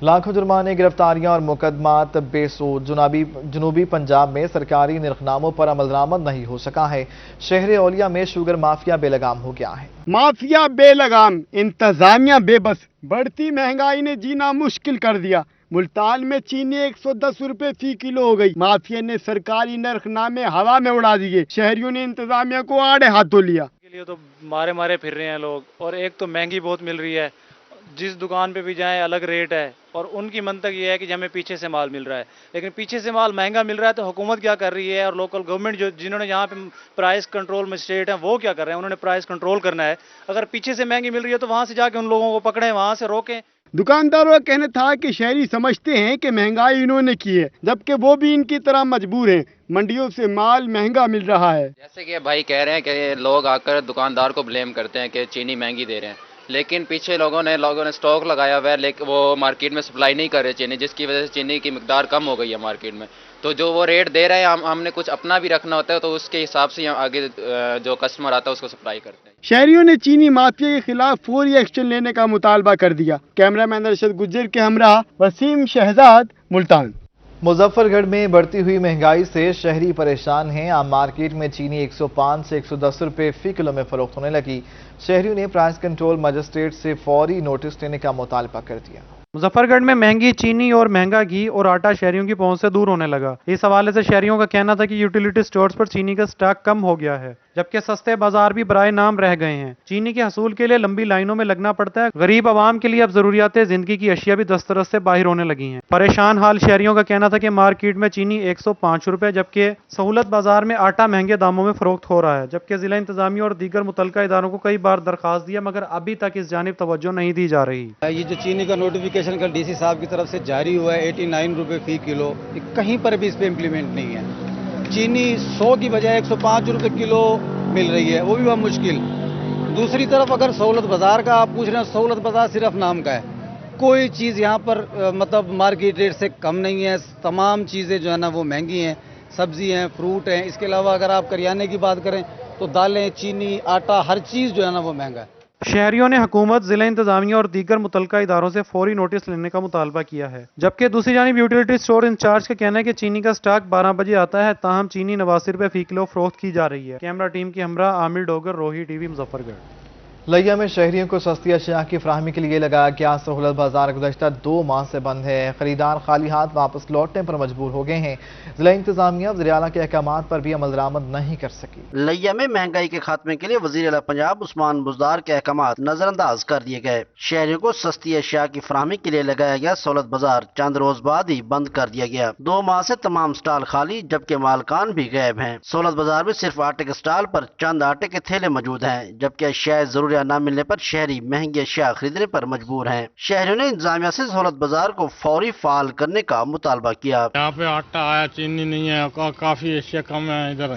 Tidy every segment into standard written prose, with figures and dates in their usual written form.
لاکھوں جرمانے، گرفتاریاں اور مقدمات بے سود۔ جنوبی پنجاب میں سرکاری نرخناموں پر عمل درآمد نہیں ہو سکا ہے۔ شہر اولیا میں شوگر مافیا بے لگام ہو گیا ہے۔ مافیا بے لگام، انتظامیہ بے بس، بڑھتی مہنگائی نے جینا مشکل کر دیا۔ ملتان میں چینی 110 روپے فی کلو ہو گئی۔ مافیا نے سرکاری نرخ نامے ہوا میں اڑا دیے۔ شہریوں نے انتظامیہ کو آڑے ہاتھوں لیا۔ کے لیے تو مارے پھر رہے ہیں لوگ، اور ایک تو مہنگی بہت مل رہی ہے، جس دکان پہ بھی جائیں الگ ریٹ ہے، اور ان کی منطق یہ ہے کہ ہمیں پیچھے سے مال مل رہا ہے، لیکن پیچھے سے مال مہنگا مل رہا ہے تو حکومت کیا کر رہی ہے اور لوکل گورنمنٹ جنہوں نے یہاں پہ پرائس کنٹرول مجسٹریٹ ہیں وہ کیا کر رہے ہیں؟ انہوں نے پرائس کنٹرول کرنا ہے۔ اگر پیچھے سے مہنگی مل رہی ہے تو وہاں سے جا کے ان لوگوں کو پکڑیں، وہاں سے روکیں۔ دکانداروں کا کہنا تھا کہ شہری سمجھتے ہیں کہ مہنگائی انہوں نے کی ہے، جبکہ وہ بھی ان کی طرح مجبور ہیں۔ منڈیوں سے مال مہنگا مل رہا ہے۔ جیسے کہ بھائی کہہ رہے ہیں کہ لوگ آ کر دکاندار کو بلیم کرتے ہیں کہ چینی مہنگی دے رہے ہیں، لیکن پیچھے لوگوں نے سٹاک لگایا ہوا ہے، لیکن وہ مارکیٹ میں سپلائی نہیں کر رہے چینی، جس کی وجہ سے چینی کی مقدار کم ہو گئی ہے مارکیٹ میں۔ تو جو وہ ریٹ دے رہے ہیں ہم نے کچھ اپنا بھی رکھنا ہوتا ہے، تو اس کے حساب سے آگے جو کسٹمر آتا ہے اس کو سپلائی کرتے ہیں۔ شہریوں نے چینی مافیا کے خلاف فوری ایکشن لینے کا مطالبہ کر دیا۔ کیمرہ مین ارشد گجر کے ہمراہ وسیم شہزاد، ملتان۔ مظفر گڑھ میں بڑھتی ہوئی مہنگائی سے شہری پریشان ہیں۔ عام مارکیٹ میں چینی 105 سے 110 روپے فی کلو میں فروخت ہونے لگی۔ شہریوں نے پرائس کنٹرول مجسٹریٹ سے فوری نوٹس لینے کا مطالبہ کر دیا۔ مظفر گڑھ میں مہنگی چینی اور مہنگا گھی اور آٹا شہریوں کی پہنچ سے دور ہونے لگا۔ اس حوالے سے شہریوں کا کہنا تھا کہ یوٹیلیٹی سٹورز پر چینی کا سٹاک کم ہو گیا ہے، جبکہ سستے بازار بھی برائے نام رہ گئے ہیں۔ چینی کے حصول کے لیے لمبی لائنوں میں لگنا پڑتا ہے۔ غریب عوام کے لیے اب ضروریات زندگی کی اشیاء بھی دسترس سے باہر ہونے لگی ہیں۔ پریشان حال شہریوں کا کہنا تھا کہ مارکیٹ میں چینی 105 روپے، جبکہ سہولت بازار میں آٹا مہنگے داموں میں فروخت ہو رہا ہے، جبکہ ضلع انتظامیہ اور دیگر متعلقہ اداروں کو کئی بار درخواست دیا مگر ابھی تک اس جانب توجہ نہیں دی جا رہی۔ یہ جو چینی کا نوٹیفیکیشن کل ڈی سی صاحب کی طرف سے جاری ہوا ہے 89 روپے فی کلو، کہیں پر بھی اس پہ امپلیمنٹ نہیں ہے۔ چینی 100 کی بجائے 105 روپے کلو مل رہی ہے، وہ بھی بہت مشکل۔ دوسری طرف اگر سہولت بازار کا آپ پوچھ رہے ہیں، سہولت بازار صرف نام کا ہے، کوئی چیز یہاں پر مطلب مارکیٹ ریٹ سے کم نہیں ہے۔ تمام چیزیں جو ہے نا وہ مہنگی ہیں، سبزی ہیں، فروٹ ہیں۔ اس کے علاوہ اگر آپ کریانے کی بات کریں تو دالیں، چینی، آٹا، ہر چیز جو ہے نا وہ مہنگا ہے۔ شہریوں نے حکومت، ضلع انتظامیہ اور دیگر متعلقہ اداروں سے فوری نوٹس لینے کا مطالبہ کیا ہے، جبکہ دوسری جانب یوٹیلیٹی سٹور انچارج کا کہنا ہے کہ چینی کا سٹاک 12 بجے آتا ہے، تاہم چینی 89 روپے فی کلو فروخت کی جا رہی ہے۔ کیمرہ ٹیم کے ہمراہ عامر ڈوگر، روہی ٹی وی، مظفر گڑھ۔ لیا میں شہریوں کو سستی اشیاء کی فراہمی کے لیے لگایا گیا سہولت بازار گزشتہ 2 ماہ سے بند ہے۔ خریدار خالی ہاتھ واپس لوٹنے پر مجبور ہو گئے ہیں۔ ضلع انتظامیہ وزیر اعلیٰ کے احکامات پر بھی عمل درآمد نہیں کر سکی۔ لیا میں مہنگائی کے خاتمے کے لیے وزیر اعلیٰ پنجاب عثمان بزدار کے احکامات نظر انداز کر دیے گئے۔ شہریوں کو سستی اشیاء کی فراہمی کے لیے لگایا گیا سہولت بازار چند روز بعد ہی بند کر دیا گیا۔ 2 ماہ سے تمام سٹال خالی، جبکہ مالکان بھی غائب ہیں۔ سہولت بازار میں صرف آٹے کے سٹال پر چند آٹے کے تھیلے موجود ہیں، جبکہ اشیاء ضروریات نہ ملنے پر شہری مہنگی اشیاء خریدنے پر مجبور ہیں۔ شہریوں نے انتظامیہ سے سہولت بازار کو فوری فعال کرنے کا مطالبہ کیا۔ یہاں پہ آٹا آیا، چینی نہیں ہے، کافی اشیاء کم ہیں ادھر،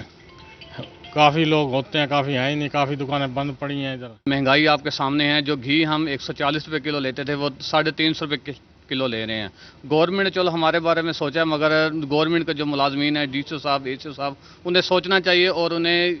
کافی لوگ ہوتے ہیں، کافی ہیں ہی نہیں، کافی دکانیں بند پڑی ہیں ادھر۔ مہنگائی آپ کے سامنے ہے۔ جو گھی ہم 140 روپے کلو لیتے تھے وہ 350 روپے کلو لے رہے ہیں۔ گورنمنٹ نے چلو ہمارے بارے میں سوچا، مگر گورنمنٹ کے جو ملازمین ہیں، ڈی سی صاحب، اے سی صاحب، انہیں سوچنا چاہیے اور انہیں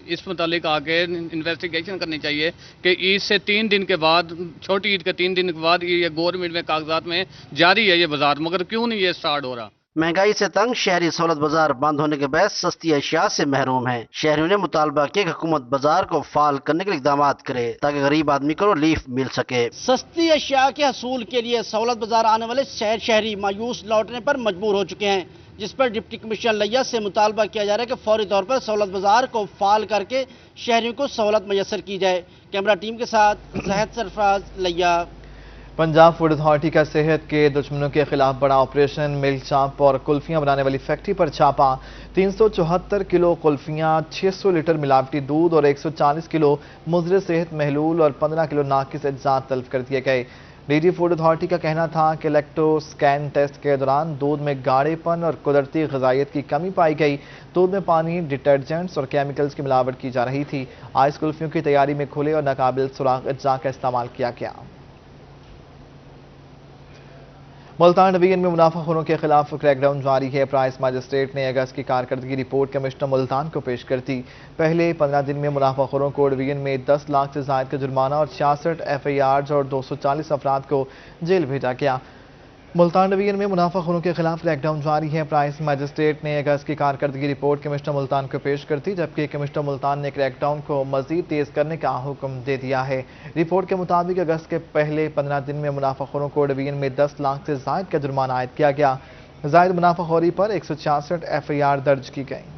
اس متعلق آگے انویسٹیگیشن کرنی چاہیے کہ عید سے 3 دن کے بعد، چھوٹی عید کے 3 دن کے بعد یہ گورنمنٹ میں کاغذات میں جاری ہے یہ بازار، مگر کیوں نہیں یہ سٹارٹ ہو رہا؟ مہنگائی سے تنگ شہری سہولت بازار بند ہونے کے باعث سستی اشیاء سے محروم ہیں۔ شہریوں نے مطالبہ کیا کہ حکومت بازار کو فعال کرنے کے لیے اقدامات کرے تاکہ غریب آدمی کو ریلیف مل سکے۔ سستی اشیاء کے حصول کے لیے سہولت بازار آنے والے شہری مایوس لوٹنے پر مجبور ہو چکے ہیں، جس پر ڈپٹی کمشنر لیا سے مطالبہ کیا جا رہا ہے کہ فوری طور پر سہولت بازار کو فعال کر کے شہریوں کو سہولت میسر کی جائے۔ کیمرہ ٹیم کے ساتھ زاہد سرفراز، لیا۔ پنجاب فوڈ اتھارٹی کا صحت کے دشمنوں کے خلاف بڑا آپریشن، ملک چاپ اور کلفیاں بنانے والی فیکٹری پر چھاپا۔ 374 کلو کلفیاں، 600 لیٹر ملاوٹی دودھ اور 140 کلو مضر صحت محلول اور 15 کلو ناقص اجزاء تلف کر دیے گئے۔ ڈی ڈی فوڈ اتھارٹی کا کہنا تھا کہ لیکٹو سکین ٹیسٹ کے دوران دودھ میں گاڑھے پن اور قدرتی غذائیت کی کمی پائی گئی۔ دودھ میں پانی، ڈٹرجنٹس اور کیمیکلز کی ملاوٹ کی جا رہی تھی۔ آئس کلفیوں کی تیاری میں کھلے اور ناقابل سراغ اجزاء کا استعمال کیا گیا۔ ملتان ڈویژن میں منافع خوروں کے خلاف کریک ڈاؤن جاری ہے۔ پرائس مجسٹریٹ نے اگست کی کارکردگی رپورٹ کمشنر ملتان کو پیش کر دی۔ پہلے 15 دن میں منافع خوروں کو ڈویژن میں 10 لاکھ سے زائد کا جرمانہ اور 66 ایف آئی آرز اور 240 افراد کو جیل بھیجا گیا۔ मुल्तान डिवीजन में मुनाफाखोरों के खिलाफ क्रैकडाउन जारी है। प्राइस मजिस्ट्रेट ने अगस्त की कारकर्दगी रिपोर्ट कमिश्नर मुल्तान को पेश कर दी, जबकि कमिश्नर मुल्तान ने क्रैकडाउन को मजीद तेज करने का हुक्म दे दिया है। रिपोर्ट के मुताबिक अगस्त के पहले 15 दिन में मुनाफाखोरों को डिवीजन में 10 लाख से जायद का जुर्माना आयद किया गया। जायद मुनाफाखोरी पर 166 FIR दर्ज की गई।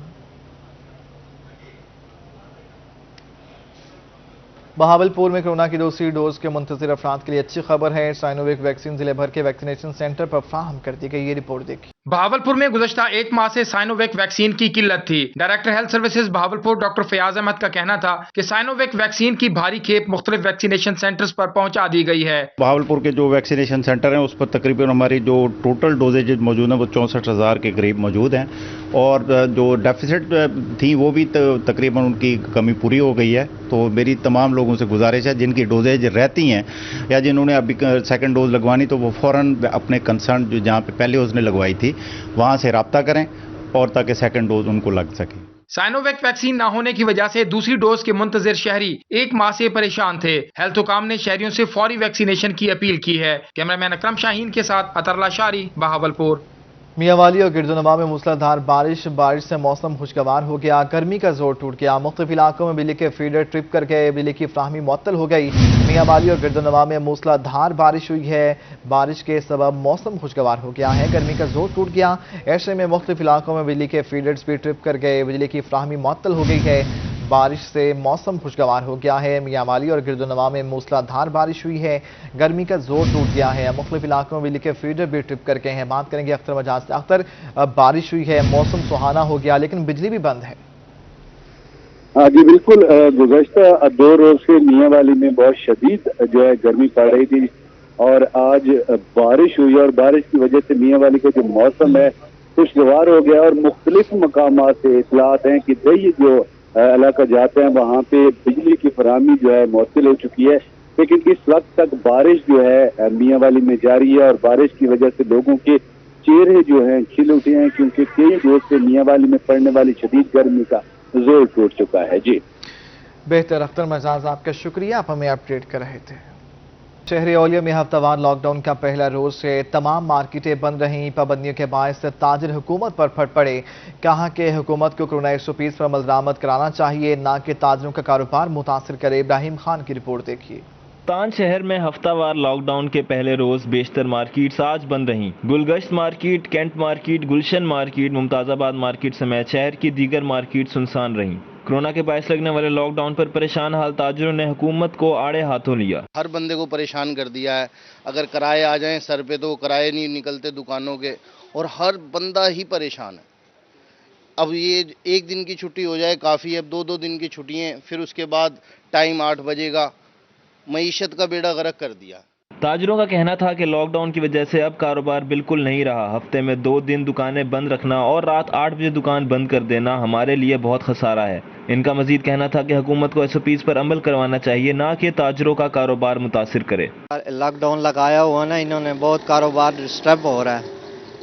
बहावलपुर में कोरोना की दूसरी डोज के मुंतजिर अफराद के लिए अच्छी खबर है। साइनोवेक वैक्सीन जिले भर के वैक्सीनेशन सेंटर पर फराहम कर दी गई। ये रिपोर्ट देखिए। बहावलपुर में गुज़श्ता एक माह से साइनोवेक वैक्सीन की किल्लत थी। Director health services Bahawalpur doctor Fayyaz Ahmad का कहना था कि साइनोवेक वैक्सीन की भारी खेप मुख्तलिफ वैक्सीनेशन सेंटर्स पर पहुंचा दी गई है। बहावलपुर के जो वैक्सीनेशन सेंटर हैं उस पर तकरीबन हमारी जो टोटल डोजेज मौजूद हैं वो 64,000 के करीब मौजूद हैं, और जो डेफिसिट थी वो भी तकरीबन उनकी कमी पूरी हो गई है। तो मेरी तमाम लोगों से गुजारिश है जिनकी डोजेज रहती हैं या जिन्होंने अभी सेकंड डोज लगवानी तो वो फ़ौरन अपने कंसर्न जो जहाँ पे पहले उसने लगवाई थी वहाँ से रब्ता करें और ताकि सेकंड डोज उनको लग सके। साइनोवेक वैक्सीन न होने की वजह से दूसरी डोज के मुंतजिर शहरी एक माह से परेशान थे। हेल्थ हुकाम ने शहरियों से फौरी वैक्सीनेशन की अपील की है। कैमरामैन अकरम शाहीन के साथ अतरला शारी, बहावलपुर। मियांवाली और गिरदोनवा में मूसलाधार बारिश से मौसम खुशगवार हो गया। गर्मी का जोर टूट गया। मुख्तलिफ इलाकों में बिजली के फीडर ट्रिप कर गए। बिजली की फ्राहमी मुअत्तल हो गई। मियांवाली और गिरदोनवा में मूसलाधार बारिश हुई है। बारिश के सबब मौसम खुशगवार हो गया है। गर्मी का जोर टूट गया। ऐसे में मुख्तलिफ इलाकों में बिजली के फीडर्स भी ट्रिप कर गए। बिजली की फ्राहमी मुअत्तल हो गई है। बारिश से मौसम खुशगवार हो गया है। मियांवाली और गिरदोनवा में मूसलाधार बारिश हुई है। गर्मी का जोर टूट गया है। मुख्तलिफ इलाकों में बिजली के फीडर भी ट्रिप कर गए हैं। बात करेंगे अख्तर मजाज से। अख्तर, बारिश हुई है, मौसम सुहाना हो गया, लेकिन बिजली भी बंद है। हाँ जी बिल्कुल, गुज़श्ता 2 रोज से मियांवाली में बहुत शदीद जो है गर्मी पड़ रही थी और आज बारिश हुई और बारिश की वजह से मियांवाली का जो मौसम है खुशगवार हो गया। और मुख्तलिफ मकामात से इतलात हैं कि कई जो इलाका जाते हैं वहाँ पे बिजली की फराहमी जो है मुअत्तल हो चुकी है, लेकिन इस वक्त तक बारिश जो है मियांवाली में जारी है और बारिश की वजह से लोगों के चेहरे जो हैं खिल उठे हैं, क्योंकि कई रोज से मियांवाली में पड़ने वाली शदीद गर्मी का जोर टूट चुका है। जी बेहतर। अख्तर मजाज, आपका शुक्रिया, आप हमें अपडेट कर रहे थे। शहर औलिया में हफ्तावार लॉकडाउन का पहला रोज से तमाम मार्केटें बंद रहीं। पाबंदियों के बायस ताजिर हुकूमत पर फट पड़े। कहा कि हुकूमत को कोरोना 120 पर अमल दरामद कराना चाहिए, ना कि ताजिरों का कारोबार मुतासिर करे। इब्राहिम खान की रिपोर्ट देखिए। मुल्तान शहर में हफ्तावार लॉकडाउन के पहले रोज बेशतर मार्केट्स आज बंद रहीं। गुलगश्त मार्केट, कैंट मार्केट, गुलशन मार्केट, मुमताजाबाद मार्केट समेत शहर की दीगर मार्केट सुनसान रहीं। कोरोना के बायस लगने वाले लॉकडाउन पर परेशान हाल ताजिरों ने हुकूमत को आड़े हाथों लिया। हर बंदे को परेशान कर दिया है। अगर किराए आ जाएं सर पे तो वो किराए नहीं निकलते दुकानों के, और हर बंदा ही परेशान है। अब ये एक दिन की छुट्टी हो जाए काफ़ी है, अब 2-2 दिन की छुट्टियाँ, फिर उसके बाद टाइम 8 बजेगा। मईशत का बेड़ा गर्क कर दिया। ताजिरों का कहना था कि लॉकडाउन की वजह से अब कारोबार बिल्कुल नहीं रहा। हफ्ते में 2 दिन दुकानें बंद रखना और रात 8 बजे दुकान बंद कर देना हमारे लिए बहुत खसारा है। इनका मजीद कहना था कि हुकूमत को SOPs पर अमल करवाना चाहिए, ना कि ताजिरों का कारोबार मुतासिर करे। लॉकडाउन लगाया हुआ ना इन्होंने, बहुत कारोबार डिस्टर्ब हो रहा है,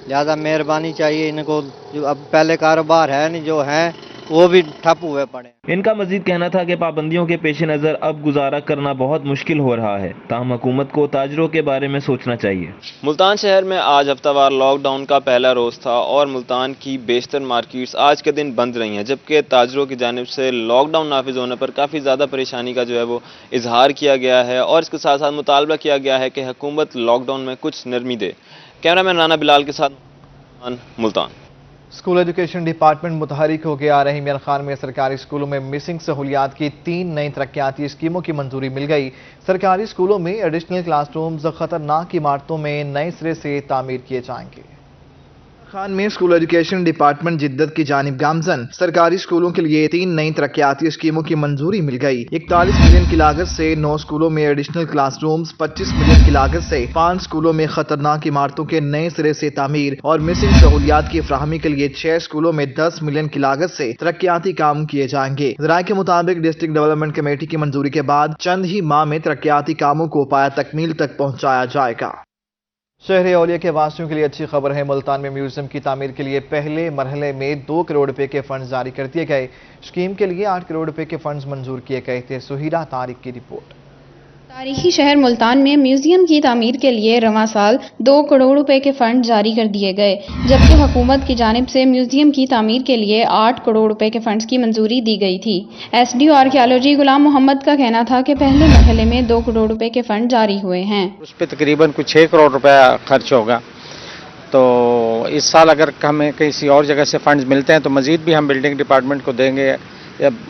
लिहाजा मेहरबानी चाहिए इनको। जो अब पहले कारोबार है नहीं, जो है वो भी ठप हुए पड़े। इनका मजीद कहना था कि पाबंदियों के पेश नज़र अब गुजारा करना बहुत मुश्किल हो रहा है, ताहम हुकूमत को ताजिरों के बारे में सोचना चाहिए। मुल्तान शहर में आज हफ्तावार लॉकडाउन का पहला रोज़ था और मुल्तान की बेशतर मार्केट्स आज के दिन बंद रही हैं, जबकि ताजिरों की जानिब से लॉकडाउन नाफिज होने पर काफ़ी ज़्यादा परेशानी का जो है वो इजहार किया गया है और इसके साथ साथ मुतालबा किया गया है कि हुकूमत लॉकडाउन में कुछ नरमी दे। कैमरामैन राना बिलाल के साथ मुल्तान। स्कूल एजुकेशन डिपार्टमेंट मुतहरिक हो गया। रहीमियान खान में सरकारी स्कूलों में मिसिंग सहूलियात की 3 नई तरक्याती स्कीमों की मंजूरी मिल गई। सरकारी स्कूलों में एडिशनल क्लासरूम्स खतरनाक इमारतों में नए सिरे से तामीर किए जाएंगे। खान में स्कूल एजुकेशन डिपार्टमेंट जिद्दत की जानिब गामजन। सरकारी स्कूलों के लिए 3 नई तरक्याती स्कीमों की मंजूरी मिल गई। 41 मिलियन की लागत से 9 स्कूलों में एडिशनल क्लासरूम्स, 25 मिलियन की लागत से 5 स्कूलों में खतरनाक इमारतों के नए सिरे से तामीर और मिसिंग सहूलियात की फ्राहमी के लिए 6 स्कूलों में 10 मिलियन की लागत से तरक्याती काम किए जाएंगे। ज़राए के मुताबिक डिस्ट्रिक्ट डेवलपमेंट कमेटी की मंजूरी के बाद चंद ही माह में तरक्याती कामों को पाया तकमील तक पहुँचाया जाएगा। शहर औलिया के वासियों के लिए अच्छी खबर है। मुल्तान में म्यूजियम की तामीर के लिए पहले मरहले में 2 करोड़ रुपए के फंड जारी कर दिए गए। स्कीम के लिए 8 करोड़ रुपए के फंड्स मंजूर किए गए थे। सुहीरा तारिक की रिपोर्ट। तारीखी शहर मुल्तान में म्यूजियम की तामीर के लिए रवां साल 2 करोड़ रुपए के फंड जारी कर दिए गए, जबकि हुकूमत की जानिब से म्यूजियम की तामीर के लिए 8 करोड़ रुपए के फंड्स की मंजूरी दी गई थी। एसडीओ आर्कियोलॉजी गुलाम मोहम्मद का कहना था कि पहले मरहले में 2 करोड़ रुपए के फंड जारी हुए हैं। उस पर तकरीबन कुछ 6 करोड़ रुपया खर्च होगा। तो इस साल अगर हमें किसी और जगह से फंड्स मिलते हैं तो मजीद भी हम बिल्डिंग डिपार्टमेंट को देंगे,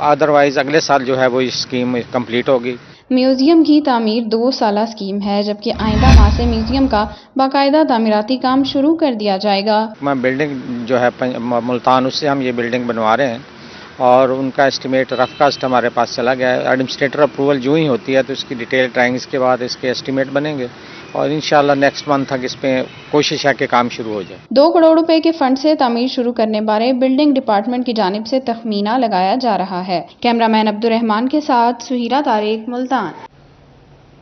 अदरवाइज अगले साल जो है वो ये स्कीम कंप्लीट होगी। म्यूजियम की तामीर 2 साला स्कीम है, जबकि आइंदा माह से म्यूजियम का बाकायदा तामीराती काम शुरू कर दिया जाएगा। बिल्डिंग जो है मुल्तान, उससे हम ये बिल्डिंग बनवा रहे हैं और उनका एस्टिमेट रफ कास्ट हमारे पास चला गया है। एडमिनिस्ट्रेटर अप्रूवल जो ही होती है तो इसकी डिटेल ड्राइंग्स के बाद इसके एस्टिमेट बनेंगे और इंशाल्लाह नेक्स्ट मंथ तक इस पे कोशिश है कि काम शुरू हो जाए। 2 करोड़ रुपए के फंड से तामीर शुरू करने बारे बिल्डिंग डिपार्टमेंट की जानिब से तखमीना लगाया जा रहा है। कैमरामैन अब्दुल रहमान के साथ सुहीरा तारिक, मुल्तान।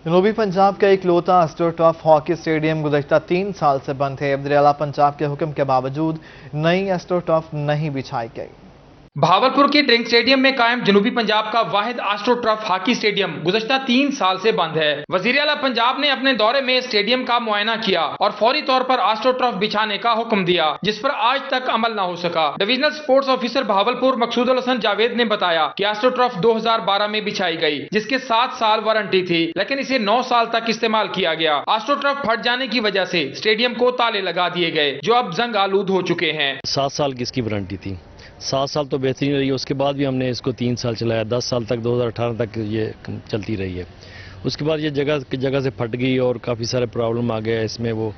जनूबी पंजाब का इकलौता एस्ट्रोटर्फ हॉकी स्टेडियम गुज़श्ता 3 साल से बंद है। वज़ीर आला पंजाब के हुक्म के बावजूद नई एस्ट्रोटर्फ नहीं बिछाई गई। भावलपुर के ड्रिंक स्टेडियम में कायम जनूबी पंजाब का वाहिद एस्ट्रोटर्फ हॉकी स्टेडियम गुज़श्ता 3 साल से बंद है। वज़ीर आला पंजाब ने अपने दौरे में स्टेडियम का मुआयना किया और फौरी तौर पर एस्ट्रोटर्फ बिछाने का हुक्म दिया, जिस पर आज तक अमल न हो सका। Divisional sports officer Bahawalpur Maqsoodul Hasan Javed ने बताया कि एस्ट्रोटर्फ 2012 में बिछाई गई, जिसके 7 साल वारंटी थी, लेकिन इसे 9 साल तक इस्तेमाल किया गया। एस्ट्रोटर्फ फट जाने की वजह से स्टेडियम को ताले लगा दिए गए, जो अब जंग आलूद हो चुके हैं। 7 साल की इसकी वारंटी थी, 7 साल तो बेहतरीन रही है। उसके बाद भी हमने इसको 3 साल चलाया, 10 साल तक 2018 तक ये चलती रही है। उसके बाद ये जगह से फट गई और काफ़ी सारे प्रॉब्लम आ गए इसमें, वो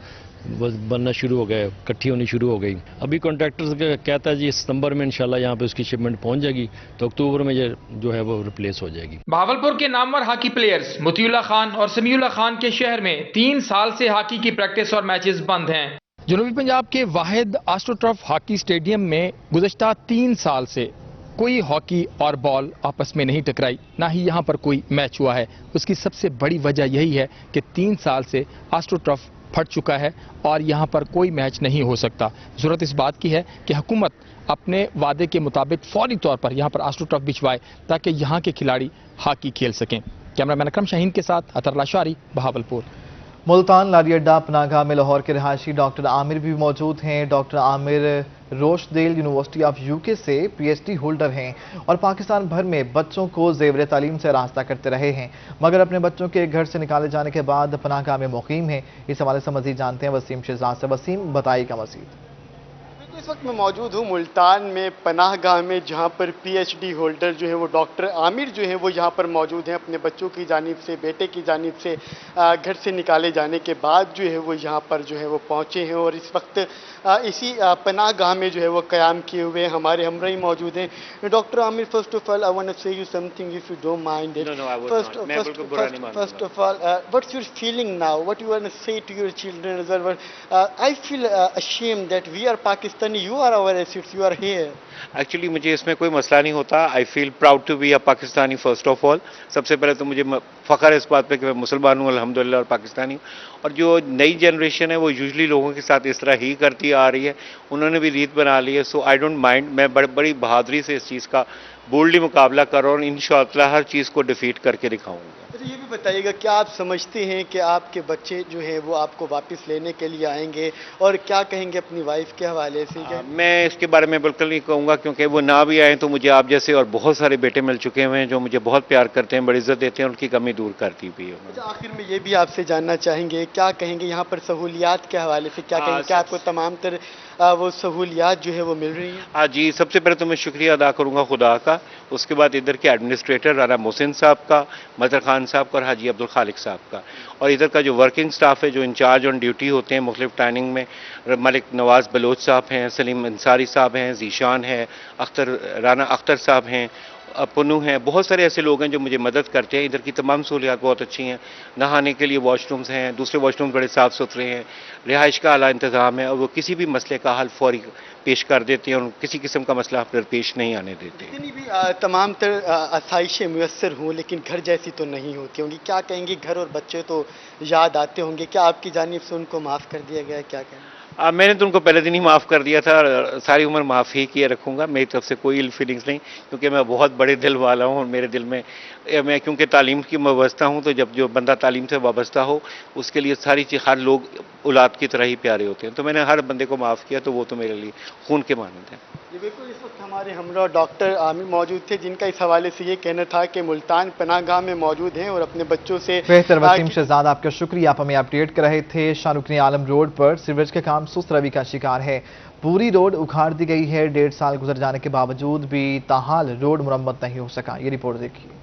बनना शुरू हो गए, इकट्ठी होनी शुरू हो गई। अभी कॉन्ट्रैक्टर कहता है जी सितंबर में इंशाल्लाह यहाँ पे उसकी शिपमेंट पहुँच जाएगी, तो अक्टूबर में ये जो है वो रिप्लेस हो जाएगी। भावलपुर के नामवर हॉकी प्लेयर्स मोतीउल्लाह खान और समीउल्लाह खान के शहर में 3 साल से हॉकी की प्रैक्टिस और मैचेस बंद हैं। जनूबी पंजाब के वाहिद एस्ट्रोटर्फ हॉकी स्टेडियम में गुज़श्ता 3 साल से कोई हॉकी और बॉल आपस में नहीं टकराई, ना ही यहाँ पर कोई मैच हुआ है। उसकी सबसे बड़ी वजह यही है कि 3 साल से एस्ट्रोटर्फ फट चुका है और यहाँ पर कोई मैच नहीं हो सकता। ज़रूरत इस बात की है कि हुकूमत अपने वादे के मुताबिक फौरी तौर पर यहाँ पर एस्ट्रोटर्फ बिछवाए ताकि यहाँ के खिलाड़ी हॉकी खेल सकें। कैमरामैन अकरम शाहीन के साथ अतरला शारी, बहावलपुर। मुल्तान लारी अड्डा पनागाह में लाहौर के रहायशी डॉक्टर आमिर भी मौजूद हैं। Doctor Aamir Rochdale university of UK से पीएचडी होल्डर हैं और पाकिस्तान भर में बच्चों को ज़ेवर तालीम से रास्ता करते रहे हैं, मगर अपने बच्चों के घर से निकाले जाने के बाद पनागाह में मुकीम हैं। इस हवाले से मजीद जानते हैं वसीम शहजाद से। वसीम, बताइएगा मजीद। इस वक्त मैं मौजूद हूँ मुल्तान में पनाहगाह में, जहाँ पर पीएचडी होल्डर जो है वो डॉक्टर आमिर जो है वो यहाँ पर मौजूद हैं। अपने बच्चों की जानिब से, बेटे की जानिब से घर से निकाले जाने के बाद जो है वो यहाँ पर जो है वो पहुँचे हैं और इस वक्त इसी पनाहगाह में जो है वो क़याम किए हुए हमारे हमरा ही मौजूद हैं। Doctor Aamir, first of all I want to say you something if you don't mind it. First of all what's your feeling now, what you want to say to your children? I feel ashamed that we are Pakistani, you are our assets, you are here. Actually मुझे इसमें कोई मसला नहीं होता। I feel proud to be a Pakistani first of all. सबसे पहले तो मुझे फ़ख्र है इस बात पे कि मैं मुसलमान हूँ अल्हम्दुलिल्लाह और पाकिस्तानी हूँ। और जो नई जनरेशन है वो यूजुअली लोगों के साथ इस तरह ही करती आ रही है, उन्होंने भी रीत बना ली है। सो आई डोंट माइंड, मैं बड़ी बहादुरी से इस चीज़ का बोल्डली मुकाबला कर रहा हूँ और इंशाअल्लाह हर चीज़ को डिफीट करके दिखाऊंगा। तो ये भी बताइएगा, क्या आप समझते हैं कि आपके बच्चे जो हैं वो आपको वापस लेने के लिए आएंगे और क्या कहेंगे अपनी वाइफ के हवाले से? क्या मैं इसके बारे में बिल्कुल नहीं कहूँगा, क्योंकि वो ना भी आए तो मुझे आप जैसे और बहुत सारे बेटे मिल चुके हैं जो मुझे बहुत प्यार करते हैं, बड़ी इज्जत देते हैं, उनकी कमी दूर करती भी है। अच्छा, आखिर में ये भी आपसे जानना चाहेंगे, क्या कहेंगे यहाँ पर सहूलियात के हवाले से? क्या कहेंगे, क्या आपको तमाम तर वो सहूलियात जो है वो मिल रही हैं? हाँ जी, सबसे पहले तो मैं शुक्रिया अदा करूँगा खुदा का, उसके बाद इधर के एडमिनिस्ट्रेटर राना मोहसिन साहब का, मदर खान साहब का और हाजी अब्दुल खालिक साहब का, और इधर का जो वर्किंग स्टाफ है जो इंचार्ज ऑन ड्यूटी होते हैं मुख्तलिफ टाइमिंग में, मलिक नवाज़ बलोच साहब हैं, सलीम अंसारी साहब हैं, जीशान है, राना अख्तर साहब हैं, पुनू हैं, बहुत सारे ऐसे लोग हैं जो मुझे मदद करते हैं। इधर की तमाम सहूलियात बहुत अच्छी हैं, नहाने के लिए वॉशरूम्स हैं, दूसरे वॉशरूम्स बड़े साफ़ सुथरे हैं, रिहाइश का आला इंतज़ाम है और वो किसी भी मसले का हल फौरी पेश कर देते हैं और किसी किस्म का मसला दरपेश नहीं आने देते। जितनी भी तमाम तर आसाइशें मुयस्सर हों लेकिन घर जैसी तो नहीं होती होंगी, क्या कहेंगे? घर और बच्चे तो याद आते होंगे, क्या आपकी जानिब से उनको माफ़ कर दिया गया? क्या कहें? मैंने तो उनको पहले दिन ही माफ़ कर दिया था, सारी उम्र माफ़ ही किए रखूँगा। मेरी तरफ से कोई इल फीलिंग्स नहीं, क्योंकि मैं बहुत बड़े दिल वाला हूँ और मेरे दिल में मैं क्योंकि तालीम की वाबस्ता हूँ, तो जब जो बंदा तालीम से वाबस्ता हो उसके लिए सारी चीज़, हर लोग औलाद की तरह ही प्यारे होते हैं, तो मैंने हर बंदे को माफ़ किया, तो वो तो मेरे लिए खून के मानद हैं। जी बिल्कुल, इस वक्त हमारे हमरा डॉक्टर आमिर मौजूद थे, जिनका इस हवाले से ये कहना था कि मुल्तान पनाहगाह में मौजूद हैं और अपने बच्चों से। बेहतर वसीम शहजाद, आपका शुक्रिया, आप हमें अपडेट कर रहे थे। शाहरुख आलम रोड पर सीवरेज का काम सुस्त रवि का शिकार है। पूरी रोड उखाड़ दी गई है। 1.5 साल गुजर जाने के बावजूद भी ताहाल रोड मुरम्मत नहीं हो सका। ये रिपोर्ट देखिए।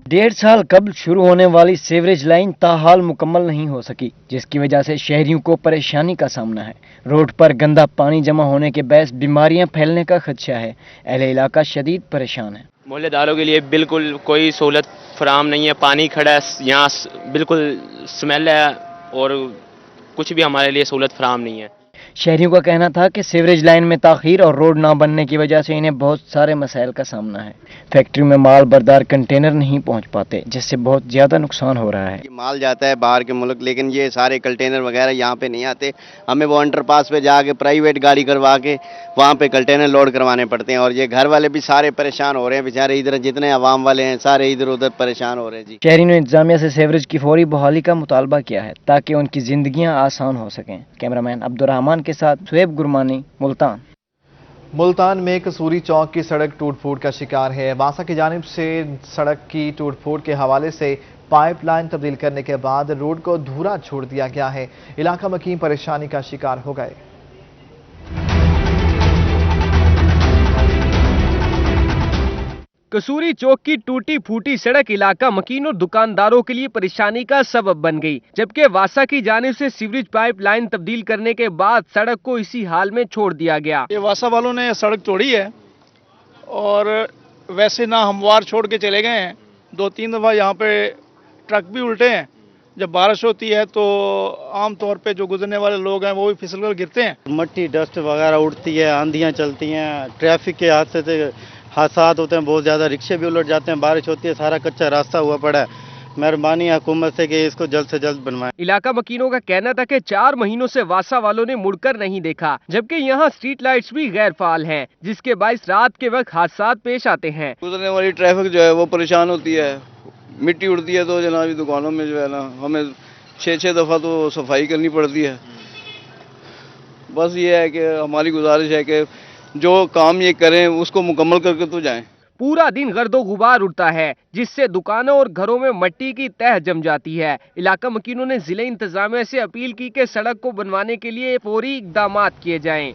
डेढ़ साल कबल शुरू होने वाली सीवरेज लाइन ताहाल मुकम्मल नहीं हो सकी, जिसकी वजह से शहरियों को परेशानी का सामना है। रोड पर गंदा पानी जमा होने के बायस बीमारियां फैलने का खदशा है। अहले इलाका शदीद परेशान है। मोहल्लेदारों के लिए बिल्कुल कोई सहूलत फराहम नहीं है। पानी खड़ा है, यहाँ बिल्कुल स्मेल है और कुछ भी हमारे लिए सहूलत फराहम नहीं है। शहरियों का कहना था कि सीवरेज लाइन में ताखीर और रोड ना बनने की वजह से इन्हें बहुत सारे मसाइल का सामना है। फैक्ट्री में माल बरदार कंटेनर नहीं पहुंच पाते, जिससे बहुत ज्यादा नुकसान हो रहा है। माल जाता है बाहर के मुल्क, लेकिन ये सारे कंटेनर वगैरह यहाँ पे नहीं आते। हमें वो अंडरपास पे जाके प्राइवेट गाड़ी करवा के वहाँ पे कंटेनर लोड करवाने पड़ते हैं, और ये घर वाले भी सारे परेशान हो रहे हैं बेचारे। इधर जितने अवाम वाले हैं सारे इधर उधर परेशान हो रहे हैं जी। शहरियों ने इंतजामिया से सीवरेज की फौरी बहाली का मुतालबा किया है ताकि उनकी जिंदगियां आसान हो सकें। कैमरामैन अब्दुर्रहमान के साथ शुएब गुरमानी, मुल्तान। मुल्तान में कसूरी चौक की सड़क टूट फूट का शिकार है। वासा की जानिब से सड़क की टूट फूट के हवाले से पाइपलाइन तब्दील करने के बाद रोड को अधूरा छोड़ दिया गया है। इलाका मकीन परेशानी का शिकार हो गए। कसूरी चौक की टूटी फूटी सड़क इलाका मकीन और दुकानदारों के लिए परेशानी का सबब बन गई, जबकि वासा की जानिब से सीवरेज पाइप लाइन तब्दील करने के बाद सड़क को इसी हाल में छोड़ दिया गया। ये वासा वालों ने सड़क तोड़ी है और वैसे ना हमवार छोड़ के चले गए हैं। 2-3 दफा यहाँ पे ट्रक भी उल्टे हैं। जब बारिश होती है तो आम तौर पे जो गुजरने वाले लोग हैं वो भी फिसल कर गिरते हैं। मट्टी डस्ट वगैरह उड़ती है, आंधियाँ चलती हैं, ट्रैफिक के हादसे से हादसात होते हैं बहुत ज़्यादा, रिक्शे भी उलट जाते हैं, बारिश होती है, सारा कच्चा रास्ता हुआ पड़ा है। मेहरबानी हुकूमत से कि इसको जल्द से जल्द बनवाएं। इलाका मकीनों का कहना था कि 4 महीनों से वासा वालों ने मुड़कर नहीं देखा, जबकि यहाँ स्ट्रीट लाइट्स भी गैर फाल हैं, जिसके बाइस रात के वक्त हादसात पेश आते हैं। गुजरने वाली ट्रैफिक जो है वो परेशान होती है, मिट्टी उड़ती है तो जनाब दुकानों में जो है ना हमें 6-6 दफ़ा तो सफाई करनी पड़ती है। बस ये है कि हमारी गुजारिश है कि जो काम ये करें उसको मुकम्मल करके तो जाएं। पूरा दिन गर्दो गुबार उड़ता है, जिससे दुकानों और घरों में मट्टी की तह जम जाती है। इलाका मकीनों ने जिले इंतजामिया से अपील की कि सड़क को बनवाने के लिए फौरी इकदाम किए जाएं।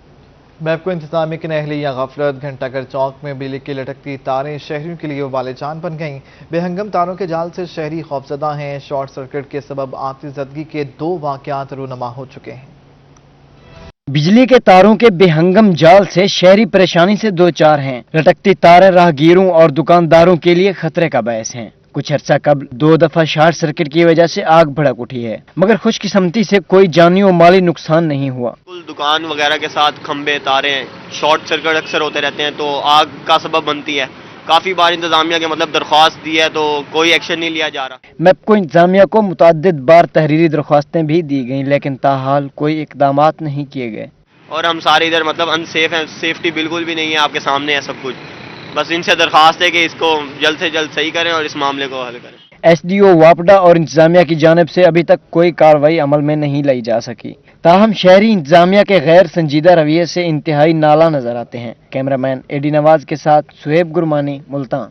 मैपको इंतजामिया की नहली या गफलत। घंटाघर चौक में बिजली की लटकती तारें शहरियों के लिए वाले जान बन गईं। बेहंगम तारों के जाल से शहरी खौफजदा हैं। शॉर्ट सर्किट के सबब आतिशज़दगी के 2 वाक़यात रूनमा हो चुके हैं। बिजली के तारों के बेहंगम जाल से शहरी परेशानी से 2-4 हैं। लटकती तारें राहगीरों और दुकानदारों के लिए खतरे का बायस हैं। कुछ अर्सा कबल 2 दफा शॉर्ट सर्किट की वजह से आग भड़क उठी है, मगर खुशकिस्मती से कोई जानी और माली नुकसान नहीं हुआ। दुकान वगैरह के साथ खंबे तारें शॉर्ट सर्किट अक्सर होते रहते हैं तो आग का सबब बनती है। काफी बार इंतजामिया के दरख्वास्त दी है तो कोई एक्शन नहीं लिया जा रहा। मैपको इंतजामिया को मुतअद्दिद बार तहरीरी दरख्वास्तें भी दी गईं, लेकिन ताहाल कोई इकदामात नहीं किए गए। और हम सारे इधर अनसेफ हैं, सेफ्टी बिल्कुल भी नहीं है, आपके सामने है सब कुछ। बस इनसे दरख्वास्त है कि इसको जल्द से जल्द सही करें और इस मामले को हल करें। SDO वापडा और इंतजामिया की जानिब से अभी तक कोई कार्रवाई अमल में नहीं लाई जा सकी। ताहम शहरी इंतजामिया के गैर संजीदा रवैये से इंतहाई नाला नजर आते हैं। कैमरामैन AD नवाज के साथ शुएब गुरमानी, मुल्तान।